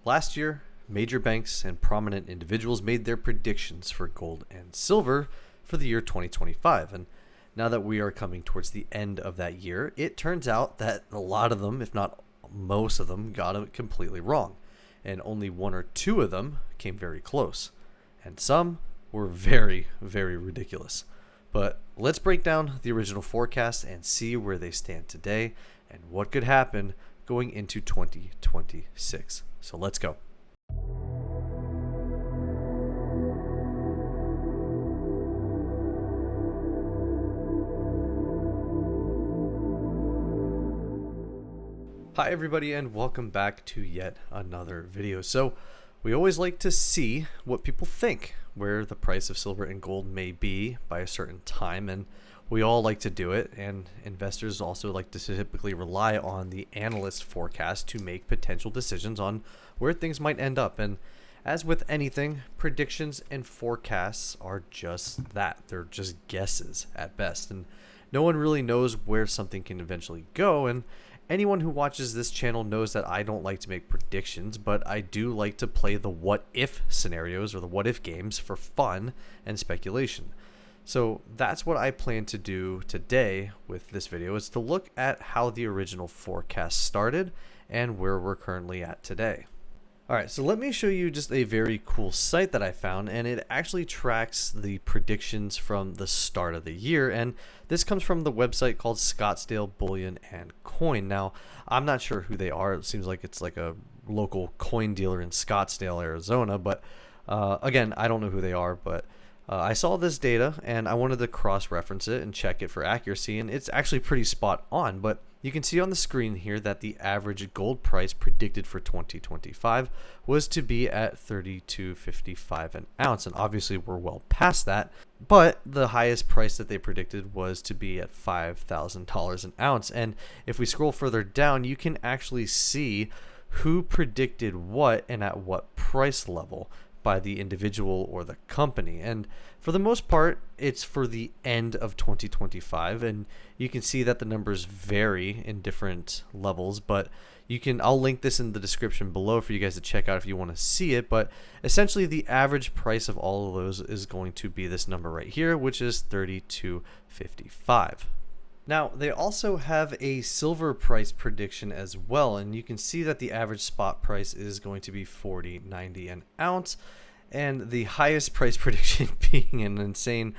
Last year, major banks and prominent individuals made their predictions for gold and silver for the year 2025. And now that we are coming towards the end of that year, it turns out that a lot of them, if not most of them, got it completely wrong. And only one or two of them came very close. And some were very, very ridiculous. But let's break down the original forecast and see where they stand today and what could happen going into 2026. So let's go. Hi everybody, and welcome back to yet another video. So we always like to see what people think where the price of silver and gold may be by a certain time, and we all like to do it, and investors also like to typically rely on the analyst forecast to make potential decisions on where things might end up. And as with anything, predictions and forecasts are just that. They're just guesses at best, and no one really knows where something can eventually go. And anyone who watches this channel knows that I don't like to make predictions, but I do like to play the what if scenarios or the what if games for fun and speculation. So that's what I plan to do today with this video, is to look at how the original forecast started and where we're currently at today. Alright, so let me show you just a very cool site that I found, and it actually tracks the predictions from the start of the year, and this comes from the website called Scottsdale Bullion and Coin. Now, I'm not sure who they are. It seems like it's like a local coin dealer in Scottsdale, Arizona, but again, I don't know who they are, but I saw this data and I wanted to cross-reference it and check it for accuracy, and it's actually pretty spot on. But you can see on the screen here that the average gold price predicted for 2025 was to be at $32.55 an ounce, and obviously we're well past that, but the highest price that they predicted was to be at $5,000 an ounce. And if we scroll further down, you can actually see who predicted what and at what price level by the individual or the company. And for the most part, it's for the end of 2025, and you can see that the numbers vary in different levels, but I'll link this in the description below for you guys to check out if you want to see it. But essentially the average price of all of those is going to be this number right here, which is $32.55. Now, they also have a silver price prediction as well, and you can see that the average spot price is going to be $40.90 an ounce, and the highest price prediction being an insane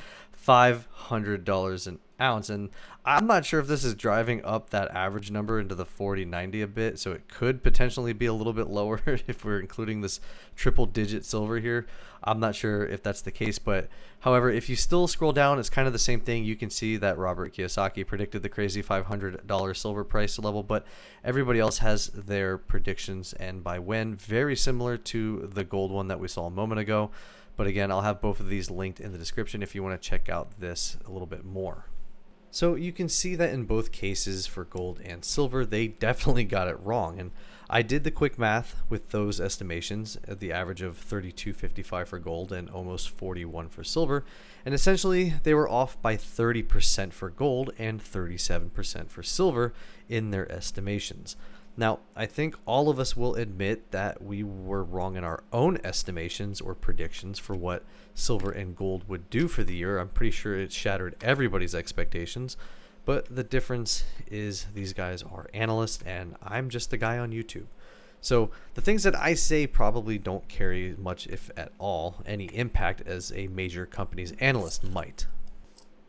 $500 an ounce. And I'm not sure if this is driving up that average number into the $40.90 a bit, so it could potentially be a little bit lower if we're including this triple digit silver here. I'm not sure if that's the case, but however, if you still scroll down, it's kind of the same thing. You can see that Robert Kiyosaki predicted the crazy $500 silver price level, but everybody else has their predictions and by when very similar to the gold one that we saw a moment ago. But again, I'll have both of these linked in the description if you want to check out this a little bit more. So you can see that in both cases for gold and silver, they definitely got it wrong. And I did the quick math with those estimations at the average of $32.55 for gold and almost $41 for silver. And essentially they were off by 30% for gold and 37% for silver in their estimations. Now, I think all of us will admit that we were wrong in our own estimations or predictions for what silver and gold would do for the year. I'm pretty sure it shattered everybody's expectations, but the difference is these guys are analysts and I'm just a guy on YouTube. So the things that I say probably don't carry much, if at all, any impact as a major company's analyst might.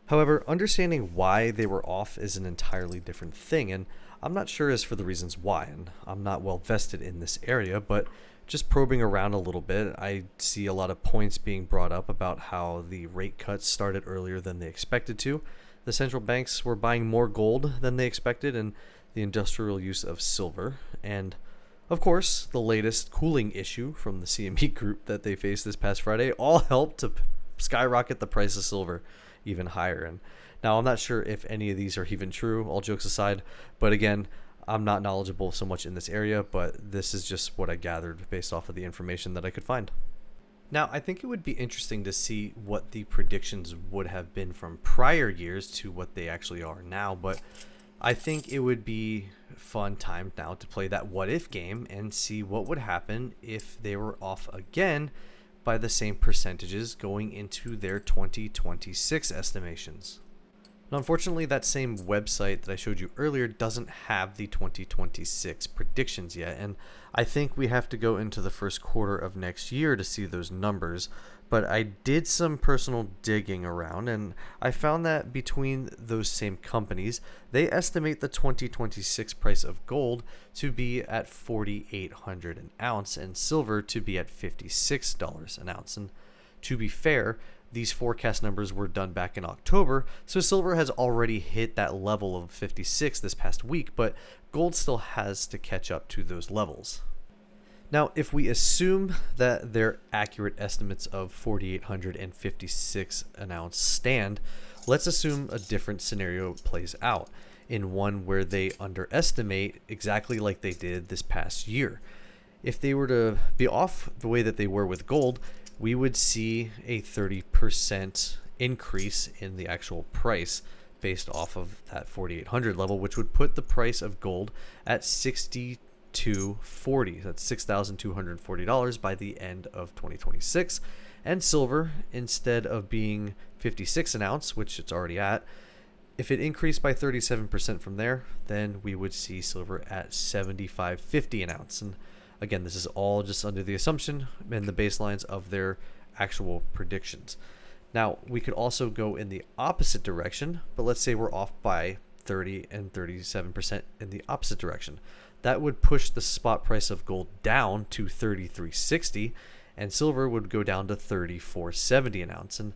However, understanding why they were off is an entirely different thing, and I'm not sure as for the reasons why, and I'm not well vested in this area, but just probing around a little bit, I see a lot of points being brought up about how the rate cuts started earlier than they expected to. The central banks were buying more gold than they expected, and the industrial use of silver, and of course, the latest cooling issue from the CME group that they faced this past Friday all helped to skyrocket the price of silver even higher. And now I'm not sure if any of these are even true, all jokes aside, but again, I'm not knowledgeable so much in this area, but this is just what I gathered based off of the information that I could find. Now, I think it would be interesting to see what the predictions would have been from prior years to what they actually are now, but I think it would be fun time now to play that what if game and see what would happen if they were off again by the same percentages going into their 2026 estimations. Now, unfortunately, that same website that I showed you earlier doesn't have the 2026 predictions yet, and I think we have to go into the first quarter of next year to see those numbers. But I did some personal digging around, and I found that between those same companies, they estimate the 2026 price of gold to be at $4,800 an ounce and silver to be at $56 an ounce. And to be fair, these forecast numbers were done back in October, so silver has already hit that level of 56 this past week, but gold still has to catch up to those levels. Now, if we assume that their accurate estimates of 4,800 and 56 an ounce stand, let's assume a different scenario plays out, in one where they underestimate exactly like they did this past year. If they were to be off the way that they were with gold, we would see a 30% increase in the actual price based off of that 4,800 level, which would put the price of gold at $6,240. That's $6,240 by the end of 2026. And silver, instead of being 56 an ounce, which it's already at, if it increased by 37% from there, then we would see silver at $75.50 an ounce. And again, this is all just under the assumption and the baselines of their actual predictions. Now, we could also go in the opposite direction, but let's say we're off by 30 and 37% in the opposite direction. That would push the spot price of gold down to $33.60, and silver would go down to $34.70 an ounce. And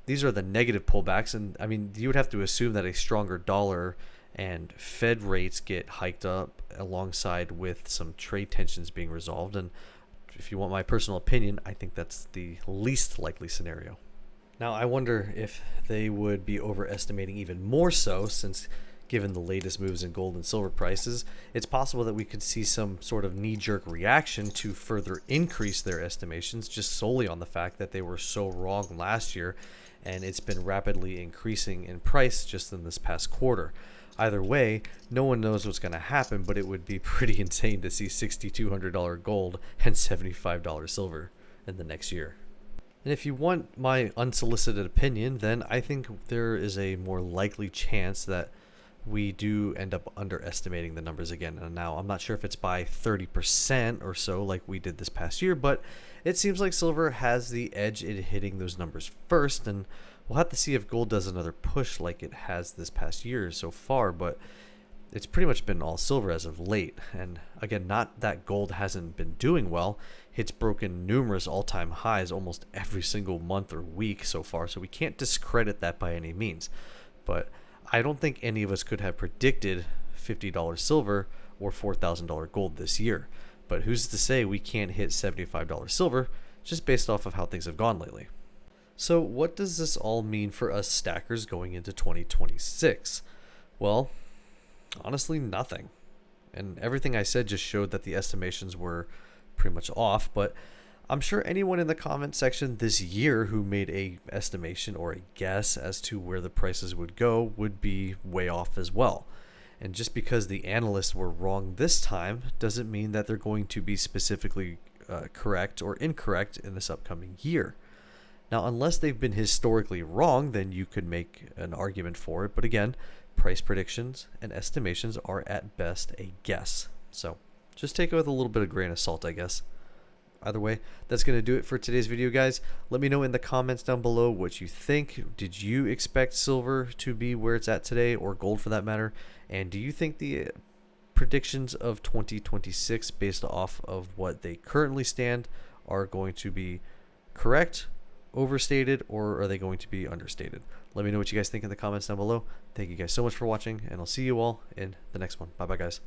these are the negative pullbacks. And I mean, you would have to assume that a stronger dollar and Fed rates get hiked up alongside with some trade tensions being resolved. And if you want my personal opinion, I think that's the least likely scenario. Now, I wonder if they would be overestimating even more so, since given the latest moves in gold and silver prices, it's possible that we could see some sort of knee-jerk reaction to further increase their estimations just solely on the fact that they were so wrong last year and it's been rapidly increasing in price just in this past quarter. Either way, no one knows what's going to happen, but it would be pretty insane to see $6,200 gold and $75 silver in the next year. And if you want my unsolicited opinion, then I think there is a more likely chance that we do end up underestimating the numbers again. And now I'm not sure if it's by 30% or so like we did this past year, but it seems like silver has the edge in hitting those numbers first, and we'll have to see if gold does another push like it has this past year so far, but it's pretty much been all silver as of late. And again, not that gold hasn't been doing well. It's broken numerous all-time highs almost every single month or week so far, so we can't discredit that by any means. But I don't think any of us could have predicted $50 silver or $4,000 gold this year. But who's to say we can't hit $75 silver just based off of how things have gone lately? So what does this all mean for us stackers going into 2026? Well, honestly, nothing. And everything I said just showed that the estimations were pretty much off, but I'm sure anyone in the comment section this year who made a estimation or a guess as to where the prices would go would be way off as well. And just because the analysts were wrong this time doesn't mean that they're going to be specifically correct or incorrect in this upcoming year. Now, unless they've been historically wrong, then you could make an argument for it. But again, price predictions and estimations are at best a guess. So just take it with a little bit of grain of salt, I guess. Either way, that's going to do it for today's video, guys. Let me know in the comments down below what you think. Did you expect silver to be where it's at today, or gold for that matter? And do you think the predictions of 2026 based off of what they currently stand are going to be correct, overstated, or are they going to be understated? Let me know what you guys think in the comments down below. Thank you guys so much for watching, and I'll see you all in the next one. Bye bye, guys.